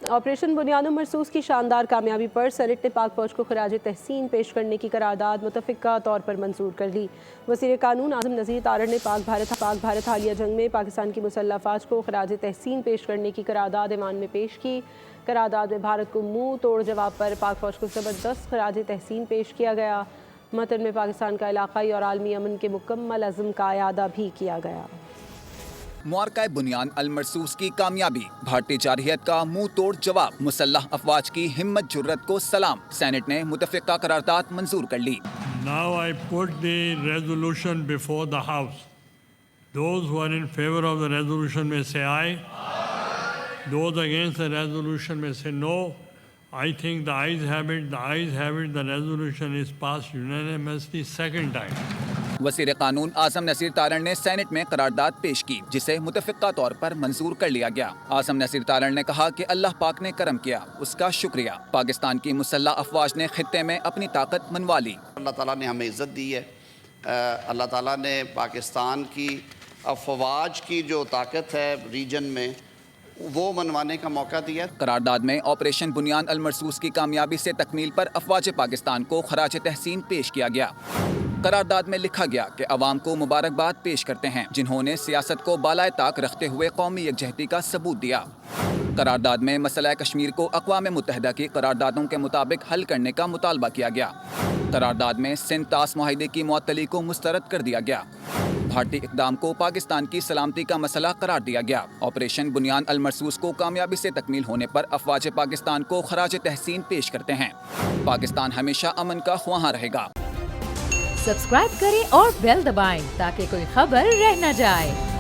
Operation بنیاد مرصوص کی شاندار کامیابی پر سینٹ نے پاک فوج کو خراج تحسین پیش کرنے کی قرارداد متفقہ طور پر منظور کر لی۔ وزیر قانون اعظم نذیر تارڑ نے پاک بھارت حالیہ جنگ میں پاکستان کی مسلح افواج کو خراج تحسین پیش کرنے کی قرارداد ایوان میں پیش کی۔ قرارداد میں بھارت کو منہ توڑ جواب پر پاک فوج کو زبردست خراج تحسین پیش کیا گیا۔ متن میں پاکستان کا علاقائی اور عالمی امن کے مکمل عزم کا اعادہ بھی کیا گیا۔ معرکہ بنیاد المرصوص کی کامیابی، بھارتی جارحیت کا منہ توڑ جواب، مسلح افواج کی ہمت جرت کو سلام، سینٹ نے متفقہ قرارداد منظور کر لی۔ Now I put the resolution before the House. Those who are in favor of the resolution may say aye. Those against the resolution may say no. I think the ayes have it, the resolution is passed unanimously second time. وزیر قانون اعظم نذیر تارڑ نے Saint میں قرارداد پیش کی، جسے متفقہ طور پر منظور کر لیا گیا۔ اعظم نذیر تارڑ نے کہا کہ اللہ پاک نے کرم کیا، اس کا شکریہ۔ پاکستان کی مسلح افواج نے خطے میں اپنی طاقت منوا لی۔ اللہ تعالیٰ نے ہمیں عزت دی ہے، اللہ تعالیٰ نے پاکستان کی افواج کی جو طاقت ہے ریجن میں وہ منوانے کا موقع دیا۔ قرارداد میں آپریشن بنیاد المرصوص کی کامیابی سے تکمیل پر افواج پاکستان کو خراج تحسین پیش کیا گیا۔ قرارداد میں لکھا گیا کہ عوام کو مبارکباد پیش کرتے ہیں جنہوں نے سیاست کو بالائے طاق رکھتے ہوئے قومی یکجہتی کا ثبوت دیا۔ قرارداد میں مسئلہ کشمیر کو اقوام متحدہ کی قراردادوں کے مطابق حل کرنے کا مطالبہ کیا گیا۔ قرارداد میں سندھ طاس معاہدے کی معطلی کو مسترد کر دیا گیا۔ بھارتی اقدام کو پاکستان کی سلامتی کا مسئلہ قرار دیا گیا۔ آپریشن بنیاد المرصوص کو کامیابی سے تکمیل ہونے پر افواج پاکستان کو خراج تحسین پیش کرتے ہیں۔ پاکستان ہمیشہ امن کا خواہاں رہے گا۔ سبسکرائب کریں اور بیل دبائیں تاکہ کوئی خبر رہ نہ جائے۔